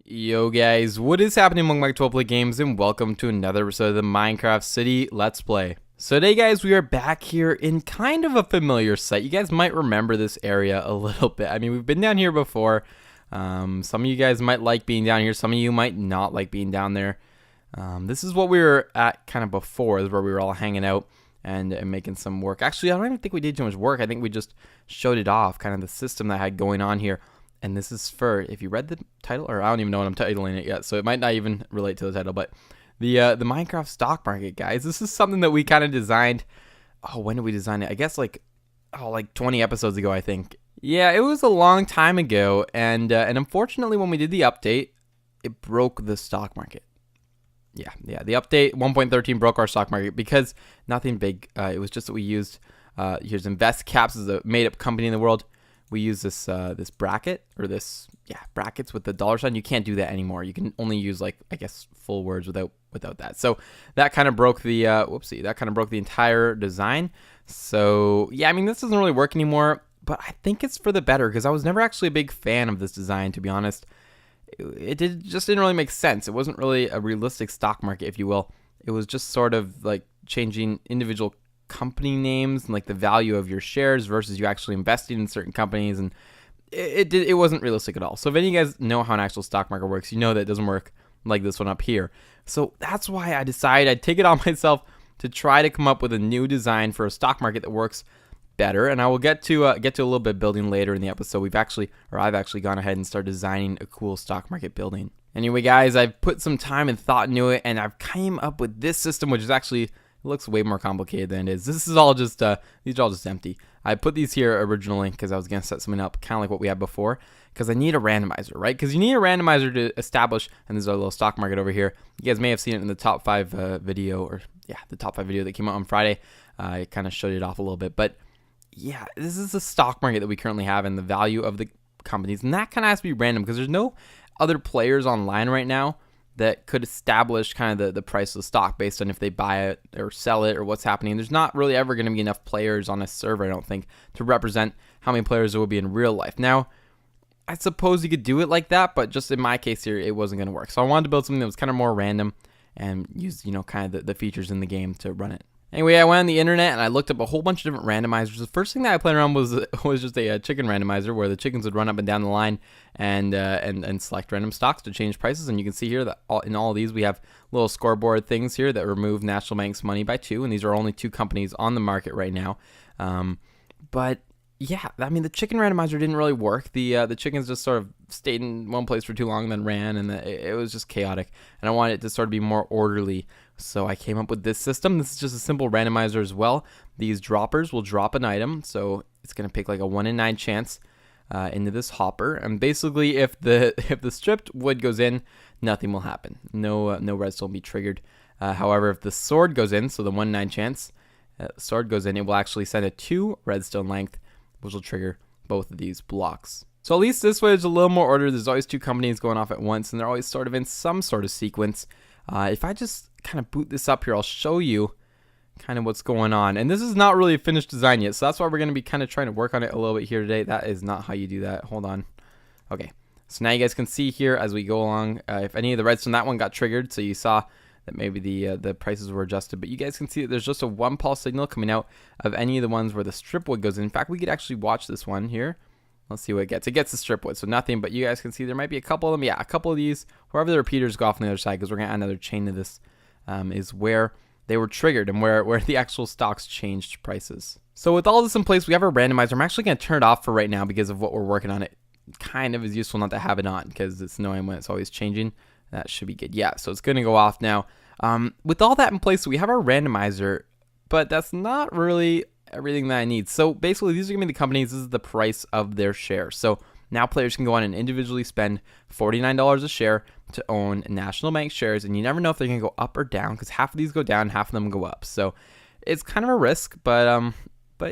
Yo guys, what is happening? Welcome back to Play Games and welcome to another episode of the Minecraft City Let's Play. So today guys, we are back here in kind of a familiar site. You guys might remember this area a little bit. I mean, we've been down here before. Some of you guys might like being down here. Some of you might not like being down there. This is what we were at kind of before. This is where we were all hanging out and making some work. Actually, I don't even think we did too much work. I think we just showed it off, kind of the system that I had going on here. And this is for, if you read the title, or I don't even know what I'm titling it yet, so it might not even relate to the title, but the Minecraft stock market, guys. This is something that we kind of designed. Oh, when did we design it? I guess like 20 episodes ago, I think. Yeah, it was a long time ago, and unfortunately, when we did the update, it broke the stock market. Yeah, the update 1.13 broke our stock market because nothing big. It was just that we used here's InvestCaps is a made-up company in the world. We use this this bracket or this brackets with the dollar sign. You can't do that anymore. You can only use like I guess full words without that. So that kind of broke the that kind of broke the entire design. So yeah, I mean this doesn't really work anymore, but I think it's for the better because I was never actually a big fan of this design, to be honest. It just didn't really make sense. It wasn't really a realistic stock market, if you will. It was just sort of like changing individual company names and like the value of your shares versus you actually investing in certain companies, and it wasn't realistic at all. So if any of you guys know how an actual stock market works, you know that it doesn't work like this one up here. So that's why I decided I'd take it on myself to try to come up with a new design for a stock market that works better. And I will get to a little bit of building later in the episode. I've actually gone ahead and started designing a cool stock market building. Anyway, guys, I've put some time and thought into it, and I've came up with this system, which is actually looks way more complicated than it is. This is all just these are all just empty. I put these here originally because I was gonna set something up kind of like what we had before, because I need a randomizer, right? Because you need a randomizer to establish, and there's our little stock market over here. You guys may have seen it in the top 5 video, or the top 5 video that came out on Friday. I kind of showed it off a little bit, but yeah, this is the stock market that we currently have and the value of the companies, and that kind of has to be random because there's no other players online right now that could establish kind of the price of the stock based on if they buy it or sell it or what's happening. There's not really ever going to be enough players on a server, I don't think, to represent how many players there will be in real life. Now, I suppose you could do it like that, but just in my case here, it wasn't going to work. So I wanted to build something that was kind of more random and use, kind of the features in the game to run it. Anyway, I went on the internet and I looked up a whole bunch of different randomizers. The first thing that I played around was just a chicken randomizer where the chickens would run up and down the line and select random stocks to change prices. And you can see here that in all of these we have little scoreboard things here that remove National Bank's money by 2, and these are only 2 companies on the market right now. But yeah, I mean the chicken randomizer didn't really work. The chickens just sort of stayed in one place for too long and then ran, and it was just chaotic. And I wanted it to sort of be more orderly. So I came up with this system. This is just a simple randomizer as well. These droppers will drop an item, so it's going to pick like a 1 in 9 chance into this hopper. And basically, if the stripped wood goes in, nothing will happen. No redstone will be triggered. However, if the sword goes in, so the 1 in 9 chance sword goes in, it will actually send a 2 redstone length, which will trigger both of these blocks. So at least this way there's a little more order. There's always 2 companies going off at once, and they're always sort of in some sort of sequence. If I just kind of boot this up here, I'll show you kind of what's going on. And this is not really a finished design yet, so that's why we're going to be kind of trying to work on it a little bit here today. That is not how you do that. Hold on. Okay, so now you guys can see here as we go along, if any of the redstone, that one got triggered, so you saw that maybe the prices were adjusted. But you guys can see that there's just a 1 pulse signal coming out of any of the ones where the strip wood goes in. In fact, we could actually watch this one here. Let's see what it gets. It gets the strip wood, so nothing, but you guys can see there might be a couple of them. Yeah, a couple of these, wherever the repeaters go off on the other side, because we're going to add another chain to this, is where they were triggered and where the actual stocks changed prices. So with all this in place, we have our randomizer. I'm actually going to turn it off for right now because of what we're working on. It kind of is useful not to have it on because it's annoying when it's always changing. That should be good. Yeah, so it's going to go off now. With all that in place, we have our randomizer, but that's not really everything that I need. So basically, these are going to be the companies. This is the price of their share. So now players can go on and individually spend $49 a share to own National Bank shares, and you never know if they're going to go up or down because half of these go down, half of them go up. So it's kind of a risk, but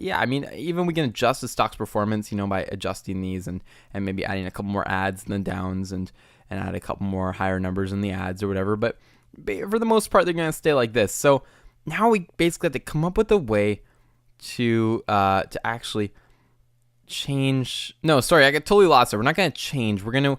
yeah, I mean, even we can adjust the stock's performance, by adjusting these and maybe adding a couple more ads in the downs and add a couple more higher numbers in the ads or whatever. But for the most part, they're going to stay like this. So now we basically have to come up with a way to actually change. No, sorry, I got totally lost there. We're not going to change. We're going to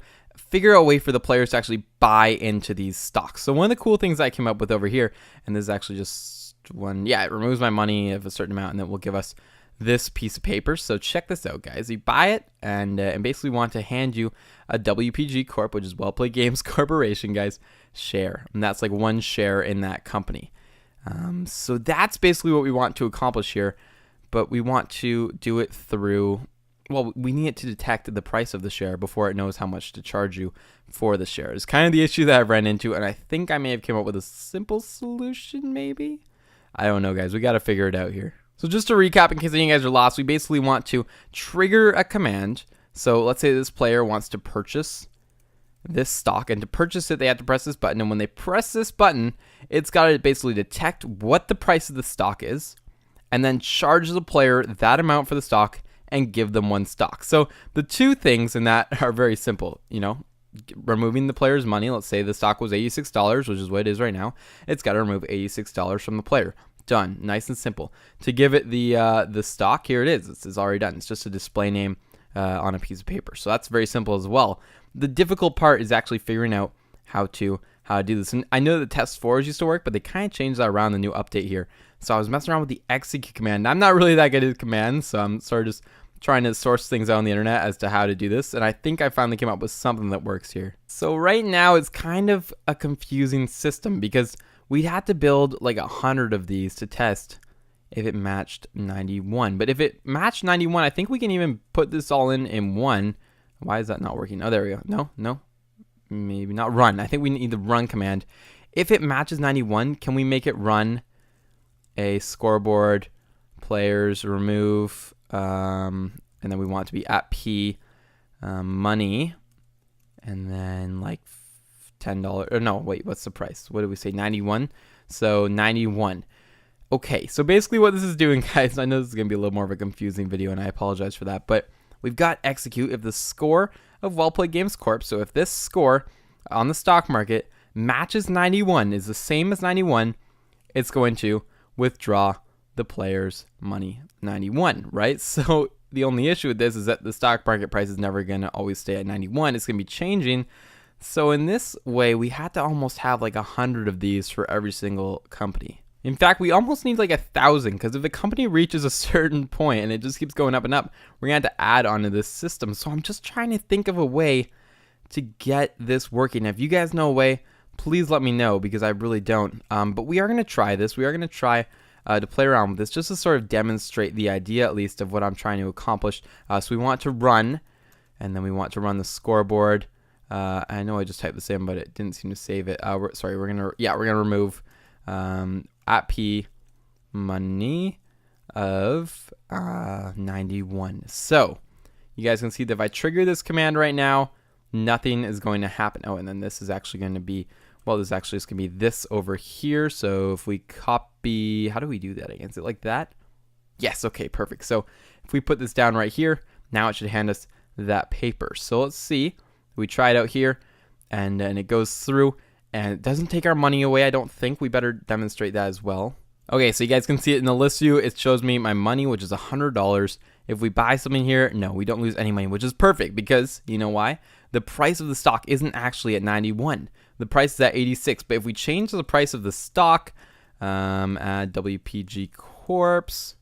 figure out a way for the players to actually buy into these stocks. So one of the cool things I came up with over here, and this is actually just one, yeah, it removes my money of a certain amount, and it will give us this piece of paper. So check this out, guys. You buy it, and basically want to hand you a WPG Corp, which is Well Played Games Corporation, guys, share, and that's like 1 share in that company. So that's basically what we want to accomplish here, but we want to do it through, well, we need it to detect the price of the share before it knows how much to charge you for the share. It's kind of the issue that I've ran into, and I think I may have came up with a simple solution, maybe? I don't know, guys. We got to figure it out here. So just to recap, in case any of you guys are lost, we basically want to trigger a command. So let's say this player wants to purchase this stock, and to purchase it, they have to press this button, and when they press this button, it's got to basically detect what the price of the stock is, and then charge the player that amount for the stock and give them 1 stock. So the 2 things in that are very simple, you know, removing the player's money. Let's say the stock was $86, which is what it is right now. It's got to remove $86 from the player. Done. Nice and simple. To give it the stock, here it is. It's already done. It's just a display name on a piece of paper. So that's very simple as well. The difficult part is actually figuring out how to do this. And I know the test 4s used to work, but they kind of changed that around the new update here. So I was messing around with the execute command. I'm not really that good at commands, so I'm sort of just trying to source things out on the internet as to how to do this. And I think I finally came up with something that works here. So right now it's kind of a confusing system because we'd have to build like 100 of these to test if it matched 91. But if it matched 91, I think we can even put this all in one. Why is that not working? Oh, there we go. No. Maybe not run. I think we need the run command. If it matches 91, can we make it run a scoreboard, players, remove, and then we want it to be at P, money, and then like $10. Or no, wait, what's the price? What did we say? 91. So 91. Okay, so basically what this is doing, guys, I know this is going to be a little more of a confusing video, and I apologize for that, but we've got execute if the score of Well Played Games Corp. So if this score on the stock market matches 91, is the same as 91, it's going to withdraw the player's money 91, right? So the only issue with this is that the stock market price is never going to always stay at 91. It's going to be changing. So in this way, we had to almost have like 100 of these for every single company. In fact, we almost need like 1,000, because if the company reaches a certain point and it just keeps going up and up, we're going to have to add onto this system. So I'm just trying to think of a way to get this working. If you guys know a way, please let me know, because I really don't. But we are going to try this. We are going to try to play around with this just to sort of demonstrate the idea, at least, of what I'm trying to accomplish. So we want to run, and then we want to run the scoreboard. I know I just typed this in, but it didn't seem to save it. We're gonna remove at P money of 91. So you guys can see that if I trigger this command right now, nothing is going to happen. Oh, and then this is actually going to be, well, this actually is going to be this over here. So if we copy, how do we do that again? Is it like that? Yes. Okay, perfect. So if we put this down right here, now it should hand us that paper. So let's see. We try it out here, and it goes through, and it doesn't take our money away. I don't think. We better demonstrate that as well. Okay, so you guys can see it in the list view. It shows me my money, which is $100. If we buy something here, no, we don't lose any money, which is perfect, because you know why? The price of the stock isn't actually at 91. The price is at 86. But if we change the price of the stock, add WPG Corps,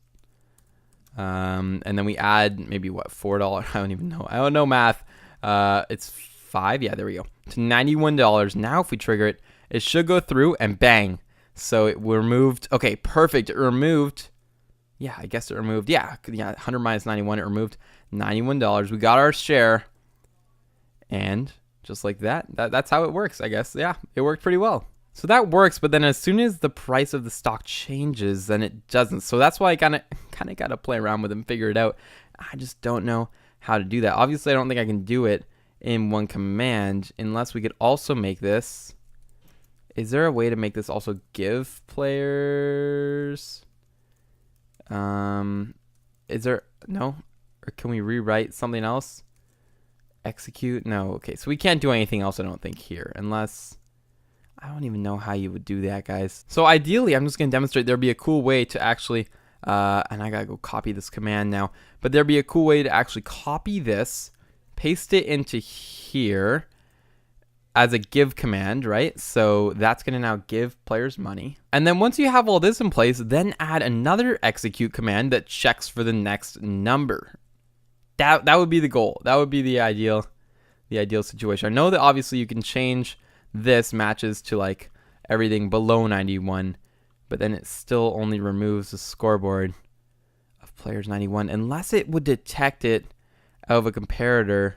and then we add maybe what, $4? I don't even know. I don't know math. It's 5. Yeah, there we go. To $91. Now if we trigger it, it should go through, and bang. So it removed. Okay, perfect. It removed. Yeah, I guess it removed. Yeah, 100 minus 91. It removed $91. We got our share. And just like that, that's how it works, I guess. Yeah, it worked pretty well. So that works, but then as soon as the price of the stock changes, then it doesn't. So that's why I kind of got to play around with it and figure it out. I just don't know how to do that. Obviously, I don't think I can do it in one command unless we could also make this. Is there a way to make this also give players? Is there? No? Or can we rewrite something else? Execute? No. Okay, so we can't do anything else, I don't think, here, unless I don't even know how you would do that, guys. So ideally, I'm just going to demonstrate there'd be a cool way to actually, and I got to go copy this command now, but there'd be a cool way to actually copy this, paste it into here, as a give command, right? So that's going to now give players money. And then once you have all this in place, then add another execute command that checks for the next number. That would be the goal. That would be the ideal situation. I know that obviously you can change this matches to like everything below 91, but then it still only removes the scoreboard of players 91 unless it would detect it out of a comparator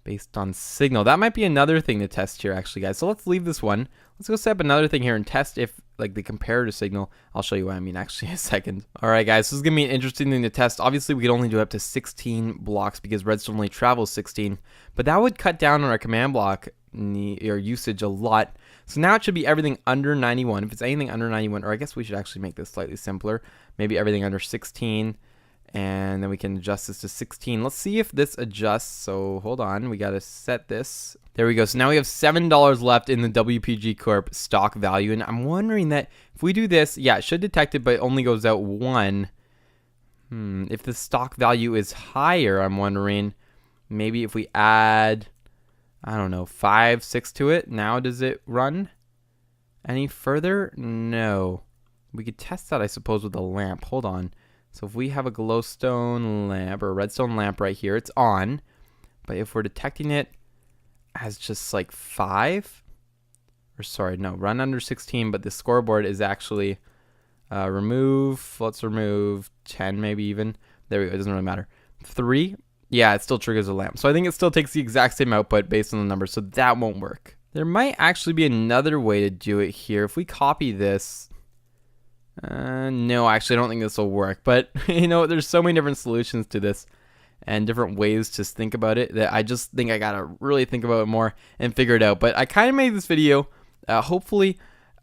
based on signal. That might be another thing to test here actually, guys. So let's leave this one. Let's go set up another thing here and test if like the comparator signal. I'll show you what I mean actually in a second. All right, guys, this is gonna be an interesting thing to test. Obviously we could only do up to 16 blocks because redstone only travels 16, but that would cut down on our command block or usage a lot. So now it should be everything under 91. If it's anything under 91, or I guess we should actually make this slightly simpler. Maybe everything under 16, and then we can adjust this to 16. Let's see if this adjusts. So hold on, we gotta set this. There we go. So now we have $7 left in the WPG Corp stock value, and I'm wondering that if we do this, yeah, it should detect it, but it only goes out 1. If the stock value is higher, I'm wondering maybe if we add, I don't know, 5, 6 to it. Now does it run any further? No. We could test that, I suppose, with a lamp. Hold on. So if we have a glowstone lamp or a redstone lamp right here, it's on. But if we're detecting it as just like 5, or sorry, no, run under 16, but the scoreboard is actually remove, let's remove 10 maybe even. There we go, it doesn't really matter. 3, yeah, it still triggers a lamp. So I think it still takes the exact same output based on the numbers, so that won't work. There might actually be another way to do it here. If we copy this, no, actually I don't think this will work, but you know, there's so many different solutions to this and different ways to think about it that I just think I gotta really think about it more and figure it out. But I kind of made this video, hopefully,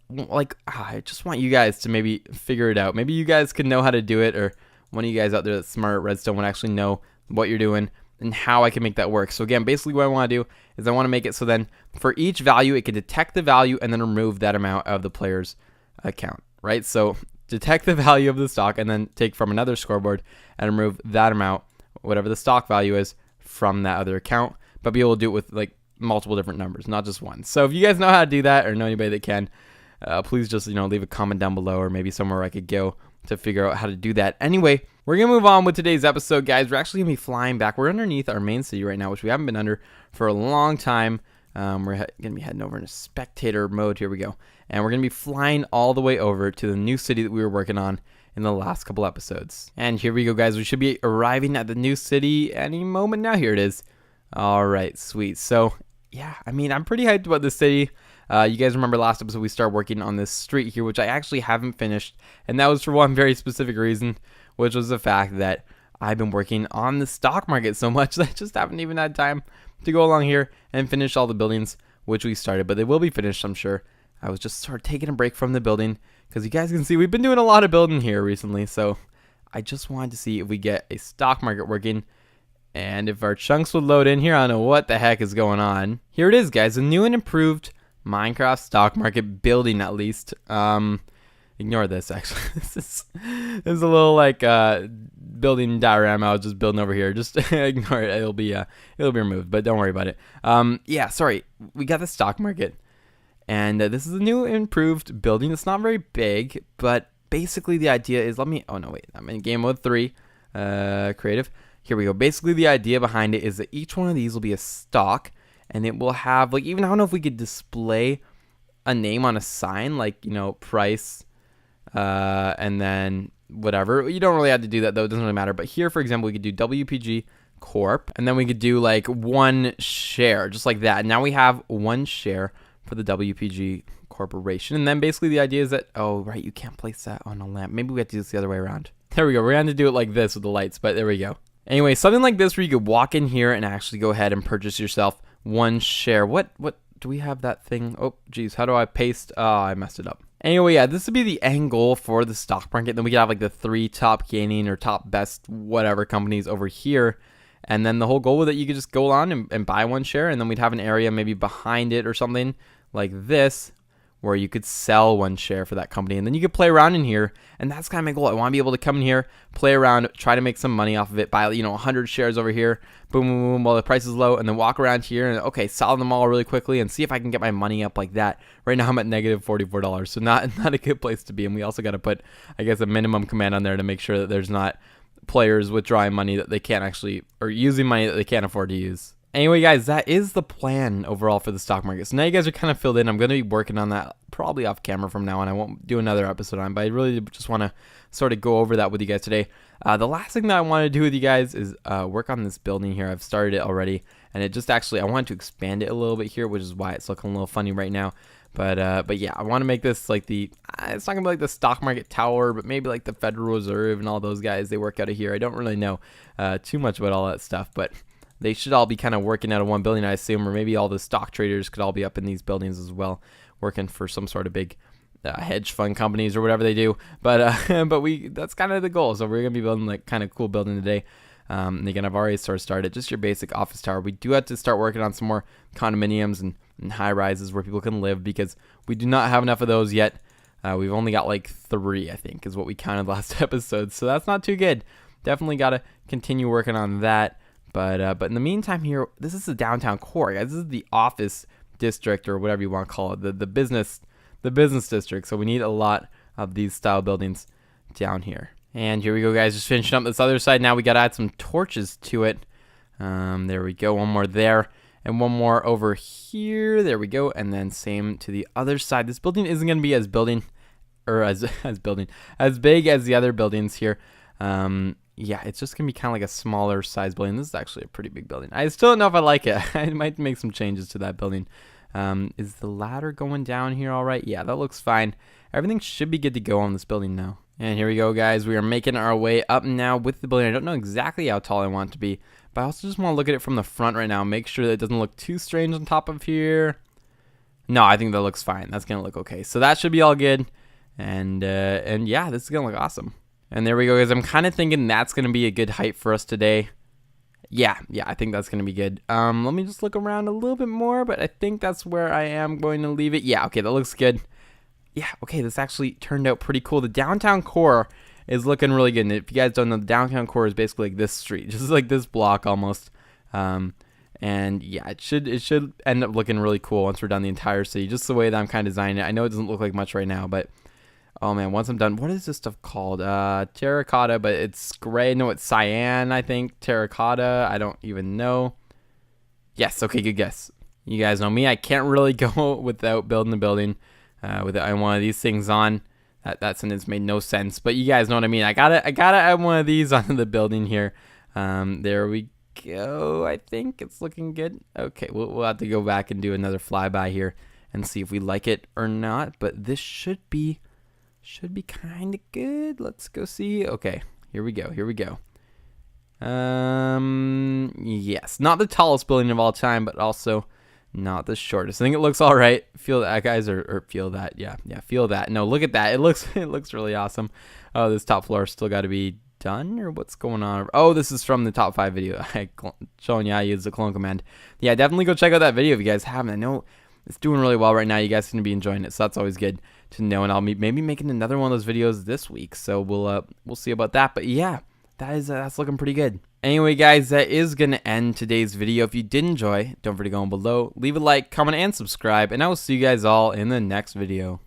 like, I just want you guys to maybe figure it out. Maybe you guys can know how to do it, or one of you guys out there that's smart at redstone would actually know what you're doing and how I can make that work. So again, basically what I want to do is I want to make it so then for each value, it can detect the value and then remove that amount of the player's account, right? So detect the value of the stock and then take from another scoreboard and remove that amount, whatever the stock value is, from that other account, but be able to do it with like multiple different numbers, not just one. So if you guys know how to do that or know anybody that can, please just, you know, leave a comment down below or maybe somewhere I could go to figure out how to do that. Anyway, we're going to move on with today's episode, guys. We're actually going to be flying back. We're underneath our main city right now, which we haven't been under for a long time. We're going to be heading over into spectator mode. Here we go. And we're going to be flying all the way over to the new city that we were working on in the last couple episodes. And here we go, guys. We should be arriving at the new city any moment now. Here it is. All right, sweet. So, yeah, I mean, I'm pretty hyped about this city. You guys remember last episode we started working on this street here, which I actually haven't finished. And that was for one very specific reason, which was the fact that I've been working on the stock market so much that I just haven't even had time to go along here and finish all the buildings which we started. But they will be finished, I'm sure. I was just sort of taking a break from the building because you guys can see we've been doing a lot of building here recently. So I just wanted to see if we get a stock market working. And if our chunks would load in here, I don't know what the heck is going on. Here it is, guys. A new and improved Minecraft stock market building, at least. Ignore this, actually. This is a little like building diorama I was just building over here. Just ignore it. It'll be removed, but don't worry about it. Yeah, sorry. We got the stock market, and this is a new improved building. It's not very big, but basically the idea is, oh no, wait, I'm in game mode 3, creative. Here we go. Basically the idea behind it is that each one of these will be a stock, and it will have, like, even I don't know if we could display a name on a sign, like, you know, price, and then whatever. You don't really have to do that though, it doesn't really matter. But here, for example, we could do WPG Corp, and then we could do like 1 share, just like that. Now we have 1 share for the WPG Corporation. And then basically the idea is that, oh right, you can't place that on a lamp. Maybe we have to do this the other way around. There we go. We're going to do it like this with the lights, but there we go. Anyway, something like this where you could walk in here and actually go ahead and purchase yourself 1 share. What do we have that thing? Oh geez, how do I paste? Oh, I messed it up. Anyway, yeah, this would be the end goal for the stock market. Then we could have like the 3 top gaining or top best whatever companies over here. And then the whole goal with it, you could just go on and buy 1 share, and then we'd have an area maybe behind it or something like this where you could sell one share for that company, and then you could play around in here. And that's kind of my goal. I want to be able to come in here, play around, try to make some money off of it, buy 100 shares over here, boom, boom, boom, while the price is low, and then walk around here and okay, sell them all really quickly and see if I can get my money up like that. Right now I'm at negative $44, so not a good place to be. And we also got to put, I guess, a minimum command on there to make sure that there's not players withdrawing money that they can't actually, or using money that they can't afford to use. Anyway, guys, that is the plan overall for the stock market. So now you guys are kind of filled in. I'm going to be working on that probably off camera from now on. I won't do another episode on it, but I really just want to sort of go over that with you guys today. The last thing that I want to do with you guys is work on this building here. I've started it already, and it just actually, I want to expand it a little bit here, which is why it's looking a little funny right now. But yeah, I want to make this like it's not gonna be like the stock market tower, but maybe like the Federal Reserve and all those guys, they work out of here. I don't really know too much about all that stuff, but they should all be kind of working out of one building, I assume, or maybe all the stock traders could all be up in these buildings as well, working for some sort of big hedge fund companies or whatever they do. But that's kind of the goal. So we're gonna be building like kind of cool building today. And again, I've already sort of started just your basic office tower. We do have to start working on some more condominiums and high rises where people can live, because we do not have enough of those yet. We've only got like 3, I think, is what we counted last episode. So that's not too good. Definitely got to continue working on that. But in the meantime here, this is the downtown core, guys. This is the office district, or whatever you want to call it, the business district. So we need a lot of these style buildings down here. And here we go, guys. Just finishing up this other side. Now we got to add some torches to it. There we go. One more there. And one more over here. There we go. And then same to the other side. This building isn't going to be as big as the other buildings here. Yeah, it's just going to be kind of like a smaller size building. This is actually a pretty big building. I still don't know if I like it. I might make some changes to that building. Is the ladder going down here all right? Yeah, that looks fine. Everything should be good to go on this building now. And here we go, guys. We are making our way up now with the building. I don't know exactly how tall I want it to be, but I also just want to look at it from the front right now. Make sure that it doesn't look too strange on top of here. No, I think that looks fine. That's going to look okay. So that should be all good. And yeah, this is going to look awesome. And there we go, guys. I'm kind of thinking that's going to be a good height for us today. Yeah, I think that's going to be good. Let me just look around a little bit more, but I think that's where I am going to leave it. Yeah, okay, that looks good. Yeah, okay, this actually turned out pretty cool. The downtown core is looking really good. And if you guys don't know, the downtown core is basically like this street, just like this block almost. And yeah, it should end up looking really cool once we're done the entire city, just the way that I'm kind of designing it. I know it doesn't look like much right now, but oh man, once I'm done, what is this stuff called? Terracotta, but it's gray. No, it's cyan, I think. Terracotta, I don't even know. Yes, okay, good guess. You guys know me. I can't really go without building a building with one of these things on. That sentence made no sense, but you guys know what I mean. I gotta add one of these onto the building here. There we go. I think it's looking good. Okay, we'll have to go back and do another flyby here and see if we like it or not. But this should be kind of good. Let's go see. Okay, here we go. Yes, not the tallest building of all time, but also not the shortest. I think it looks all right. Feel that, guys, or feel that. Yeah, feel that. No, look at that. It looks really awesome. Oh, this top floor still got to be done, or what's going on? Oh, this is from the top 5 video. I showing you how to use the clone command. Yeah, definitely go check out that video if you guys haven't. I know it's doing really well right now. You guys seem to be enjoying it, so that's always good to know. And I'll be maybe making another one of those videos this week, so we'll see about that. But yeah, that's looking pretty good. Anyway, guys, that is going to end today's video. If you did enjoy, don't forget to go below, leave a like, comment, and subscribe, and I will see you guys all in the next video.